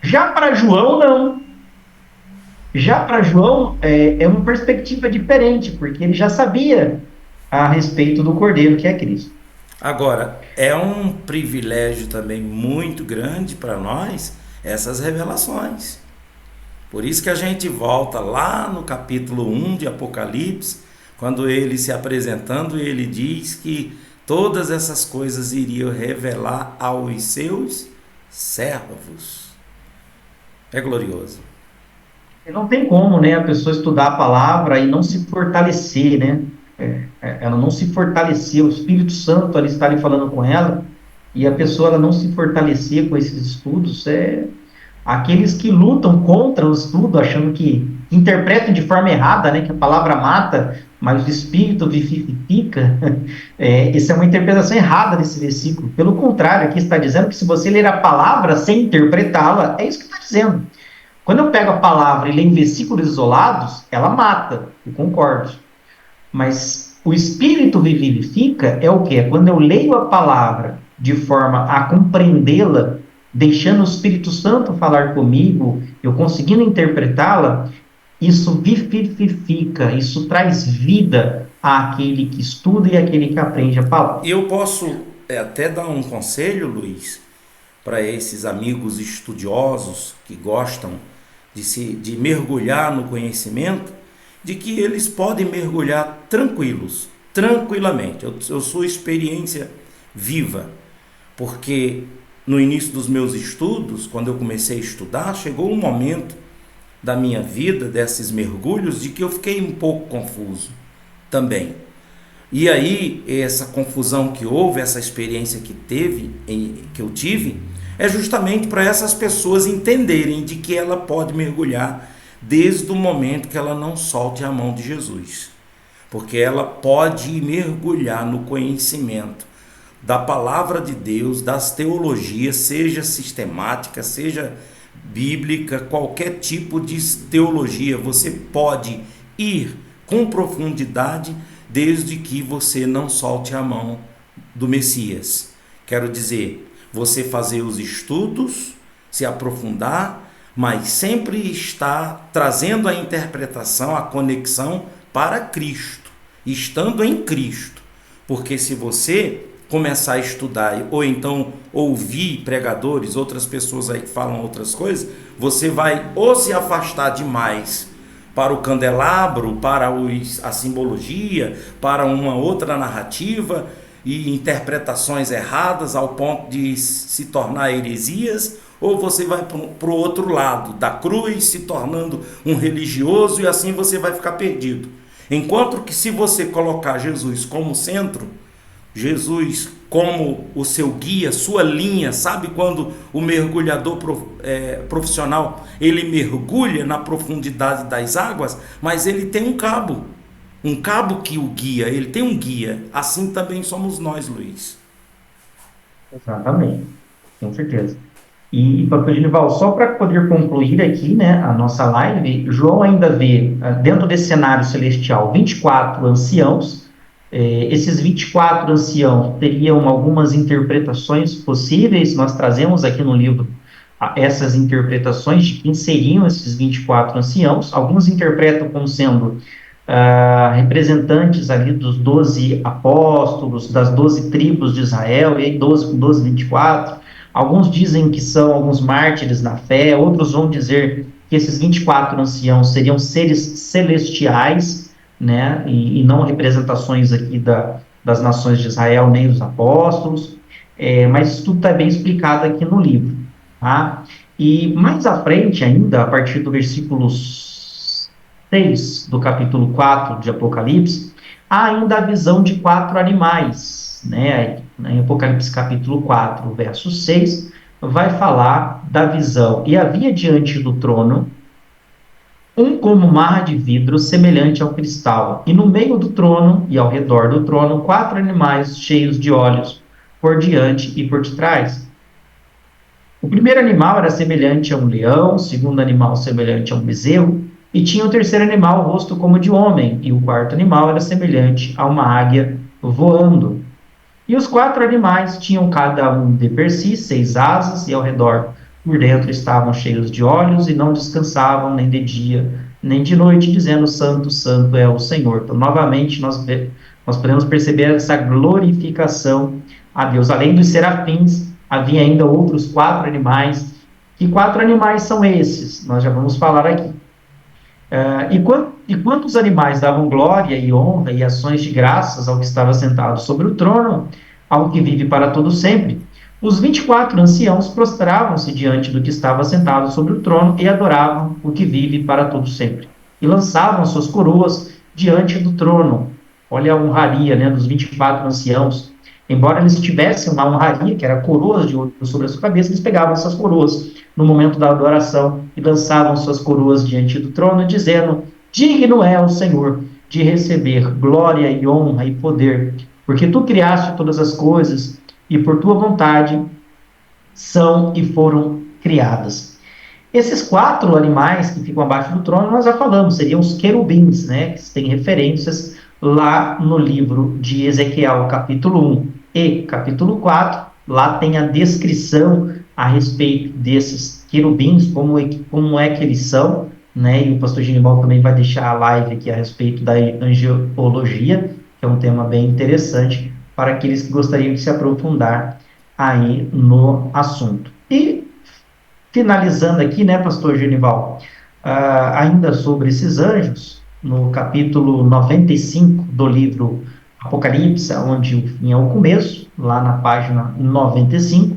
Já para João, não. Já para João, é uma perspectiva diferente, porque ele já sabia a respeito do cordeiro que é Cristo. Agora, é um privilégio também muito grande para nós essas revelações. Por isso que a gente volta lá no capítulo 1 de Apocalipse, quando ele se apresentando, ele diz que todas essas coisas iriam revelar aos seus servos. É glorioso. E não tem como, né, a pessoa estudar a palavra e não se fortalecer, né? Ela não se fortalecer, o Espírito Santo ali está ali falando com ela, e a pessoa ela não se fortalecer com esses estudos, aqueles que lutam contra o estudo, achando que interpretam de forma errada, né, que a palavra mata, mas o Espírito vivifica, essa é uma interpretação errada desse versículo. Pelo contrário, aqui está dizendo que se você ler a palavra sem interpretá-la, é isso que está dizendo. Quando eu pego a palavra e leio em versículos isolados, ela mata, eu concordo. Mas o Espírito vivifica é o quê? É quando eu leio a palavra de forma a compreendê-la, deixando o Espírito Santo falar comigo, eu conseguindo interpretá-la, isso vivifica, isso traz vida àquele que estuda e àquele que aprende a palavra. Eu posso até dar um conselho, Luiz, para esses amigos estudiosos que gostam de mergulhar no conhecimento, de que eles podem mergulhar tranquilamente. Eu sou experiência viva, porque no início dos meus estudos, quando eu comecei a estudar, chegou um momento da minha vida, desses mergulhos, de que eu fiquei um pouco confuso também. E aí, essa confusão que houve, essa experiência que eu tive, é justamente para essas pessoas entenderem de que ela pode mergulhar desde o momento que ela não solte a mão de Jesus. Porque ela pode mergulhar no conhecimento da palavra de Deus, das teologias, seja sistemática, seja bíblica, qualquer tipo de teologia, você pode ir com profundidade desde que você não solte a mão do Messias. Quero dizer, você fazer os estudos, se aprofundar, mas sempre está trazendo a interpretação, a conexão para Cristo, estando em Cristo. Porque se você começar a estudar, ou então ouvir pregadores, outras pessoas aí que falam outras coisas, você vai ou se afastar demais para o candelabro, para a simbologia, para uma outra narrativa e interpretações erradas ao ponto de se tornar heresias, ou você vai para o outro lado da cruz, se tornando um religioso, e assim você vai ficar perdido. Enquanto que se você colocar Jesus como centro, Jesus como o seu guia, sua linha, sabe quando o mergulhador profissional, ele mergulha na profundidade das águas, mas ele tem um cabo que o guia, ele tem um guia. Assim também somos nós, Luiz. Exatamente, com certeza. E Pastor Genival, só para poder concluir aqui, né, a nossa live, João ainda vê, dentro desse cenário celestial, 24 anciãos. Esses 24 anciãos teriam algumas interpretações possíveis, nós trazemos aqui no livro essas interpretações de quem seriam esses 24 anciãos. Alguns interpretam como sendo representantes ali dos 12 apóstolos, das 12 tribos de Israel, e aí 12 com 12, 24. Alguns dizem que são alguns mártires na fé, outros vão dizer que esses 24 anciãos seriam seres celestiais, né, e não representações aqui das nações de Israel, nem dos apóstolos, mas isso tudo está bem explicado aqui no livro, tá? E mais à frente ainda, a partir do versículo 6 do capítulo 4 de Apocalipse, há ainda a visão de quatro animais, né? Em Apocalipse capítulo 4, verso 6, vai falar da visão. E havia diante do trono um como mar de vidro semelhante ao cristal, e no meio do trono e ao redor do trono quatro animais cheios de olhos, por diante e por detrás. O primeiro animal era semelhante a um leão, o segundo animal semelhante a um bezerro, e tinha o terceiro animal o rosto como de homem, e o quarto animal era semelhante a uma águia voando. E os quatro animais tinham cada um de per si 6 asas, e ao redor por dentro estavam cheios de olhos, e não descansavam nem de dia nem de noite, dizendo: Santo, Santo é o Senhor. Então, novamente, nós podemos perceber essa glorificação a Deus. Além dos serafins, havia ainda outros quatro animais. Que quatro animais são esses? Nós já vamos falar aqui. E quantos animais davam glória e honra e ações de graças ao que estava sentado sobre o trono, ao que vive para todo sempre? Os 24 anciãos prostravam-se diante do que estava sentado sobre o trono e adoravam o que vive para todo sempre. E lançavam suas coroas diante do trono. Olha a honraria, né, dos 24 anciãos. Embora eles tivessem uma honraria, que era coroas de ouro sobre a sua cabeça, eles pegavam essas coroas no momento da adoração e lançavam suas coroas diante do trono, dizendo: digno é o Senhor de receber glória e honra e poder, porque tu criaste todas as coisas e por tua vontade são e foram criadas. Esses quatro animais que ficam abaixo do trono, nós já falamos, seriam os querubins, né, que têm referências lá no livro de Ezequiel, capítulo 1 e capítulo 4, lá tem a descrição a respeito desses querubins, como é que eles são, né, e o pastor Genival também vai deixar a live aqui a respeito da angelologia, que é um tema bem interessante para aqueles que gostariam de se aprofundar aí no assunto. E, finalizando aqui, né, pastor Genival, ainda sobre esses anjos, no capítulo 95 do livro Apocalipse, onde o fim é o começo, lá na página 95,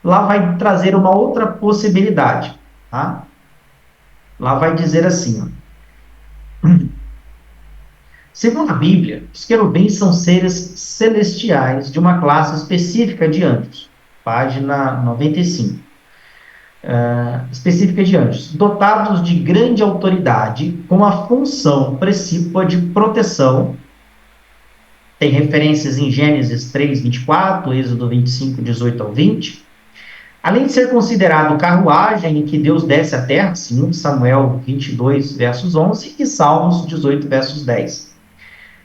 lá vai trazer uma outra possibilidade, tá? Lá vai dizer assim, ó. Segundo a Bíblia, os querubins são seres celestiais de uma classe específica de anjos, página 95. Específica de anjos, dotados de grande autoridade, com a função precípua de proteção. Tem referências em Gênesis 3, 24, Êxodo 25, 18 ao 20. Além de ser considerado carruagem em que Deus desce à terra, segundo Samuel 22, versos 11, e Salmos 18, versos 10.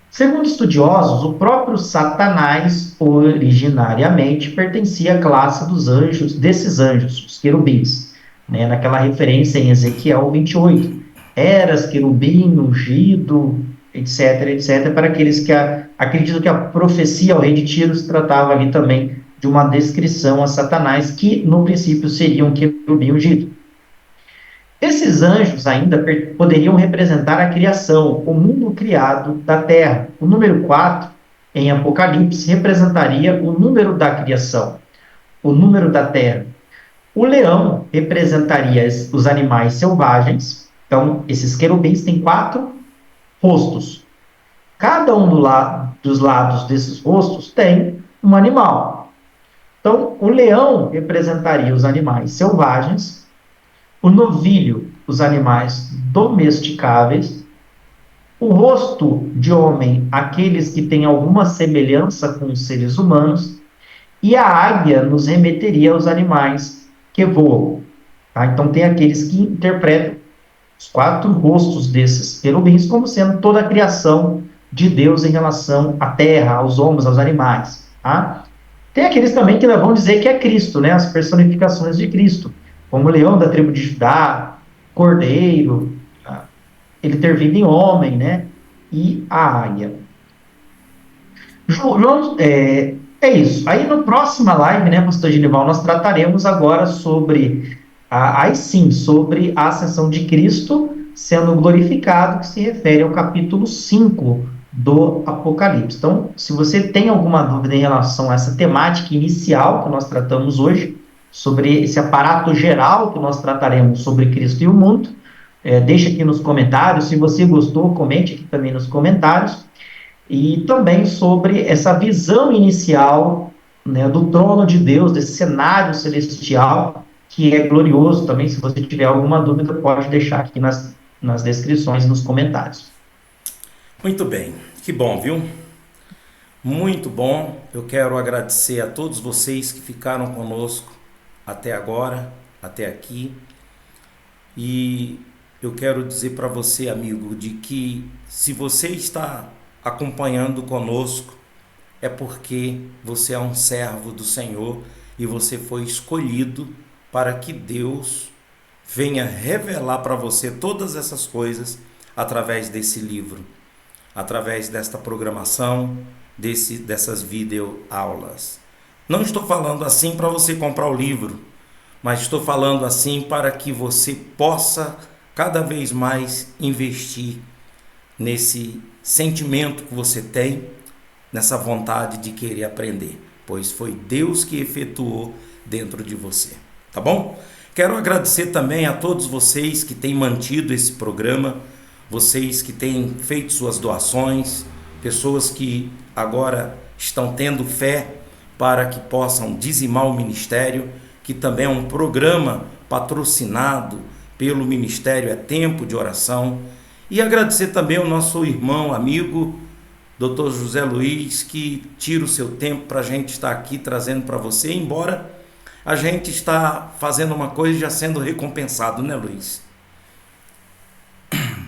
Segundo estudiosos, o próprio Satanás, originariamente, pertencia à classe dos anjos, desses anjos, os querubins, né? Naquela referência em Ezequiel 28. Eras, querubim, ungido, etc, etc, para aqueles que acreditam que a profecia ao rei de Tiro se tratava ali também de uma descrição a Satanás, que no princípio seria um querubim ungido. Esses anjos ainda poderiam representar a criação, o mundo criado da terra. O número 4, em Apocalipse, representaria o número da criação, o número da terra. O leão representaria os animais selvagens. Então, esses querubins têm 4 rostos. Cada um dos lados desses rostos tem um animal. Então, o leão representaria os animais selvagens, o novilho, os animais domesticáveis, o rosto de homem, aqueles que têm alguma semelhança com os seres humanos, e a águia nos remeteria aos animais que voam. Tá? Então, tem aqueles que interpretam os 4 rostos desses querubins como sendo toda a criação de Deus em relação à terra, aos homens, aos animais. Tá? Tem aqueles também que vão dizer que é Cristo, né? As personificações de Cristo, como o leão da tribo de Judá, cordeiro, ele ter vindo em homem, né? E a águia. João, é isso. Aí na próxima live, né, pastor Genival, nós trataremos agora sobre, aí sim, sobre a ascensão de Cristo sendo glorificado, que se refere ao capítulo 5 do Apocalipse. Então, se você tem alguma dúvida em relação a essa temática inicial que nós tratamos hoje, sobre esse aparato geral que nós trataremos sobre Cristo e o mundo. Deixa aqui nos comentários, se você gostou, comente aqui também nos comentários. E também sobre essa visão inicial, né, do trono de Deus, desse cenário celestial, que é glorioso também. Se você tiver alguma dúvida, pode deixar aqui nas descrições, nos comentários. Muito bem, que bom, viu? Muito bom. Eu quero agradecer a todos vocês que ficaram conosco até agora, até aqui. E eu quero dizer para você, amigo, de que se você está acompanhando conosco, é porque você é um servo do Senhor e você foi escolhido para que Deus venha revelar para você todas essas coisas através desse livro, através desta programação, dessas videoaulas. Não estou falando assim para você comprar o livro, mas estou falando assim para que você possa cada vez mais investir nesse sentimento que você tem, nessa vontade de querer aprender, pois foi Deus que efetuou dentro de você, tá bom? Quero agradecer também a todos vocês que têm mantido esse programa, vocês que têm feito suas doações, pessoas que agora estão tendo fé para que possam dizimar o ministério, que também é um programa patrocinado pelo Ministério É Tempo de Oração. E agradecer também ao nosso irmão, amigo, Dr. José Luiz, que tira o seu tempo para a gente estar aqui trazendo para você, embora a gente está fazendo uma coisa e já sendo recompensado, né, Luiz?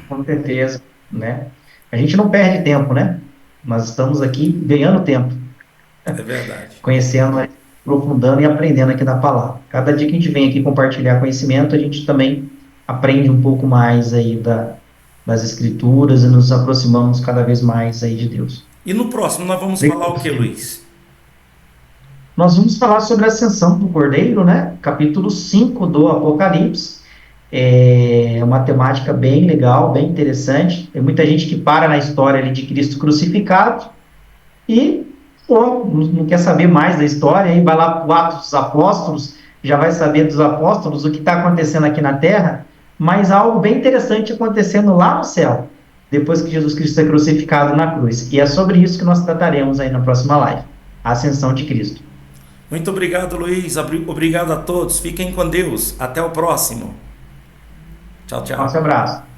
Com certeza, né? A gente não perde tempo, né? Nós estamos aqui ganhando tempo, É verdade. conhecendo, aprofundando e aprendendo aqui da palavra. Cada dia que a gente vem aqui compartilhar conhecimento, a gente também aprende um pouco mais aí das Escrituras e nos aproximamos cada vez mais aí de Deus. E no próximo nós vamos falar o que, Luiz? Nós vamos falar sobre a ascensão do Cordeiro, né? Capítulo 5 do Apocalipse. É uma temática bem legal, bem interessante. Tem muita gente que para na história ali de Cristo crucificado e não quer saber mais da história, aí vai lá para o Atos dos Apóstolos, já vai saber dos apóstolos o que está acontecendo aqui na Terra, mas algo bem interessante acontecendo lá no céu, depois que Jesus Cristo é crucificado na cruz. E é sobre isso que nós trataremos aí na próxima live, a ascensão de Cristo. Muito obrigado, Luiz. Obrigado a todos. Fiquem com Deus. Até o próximo. Tchau, tchau. Nosso abraço.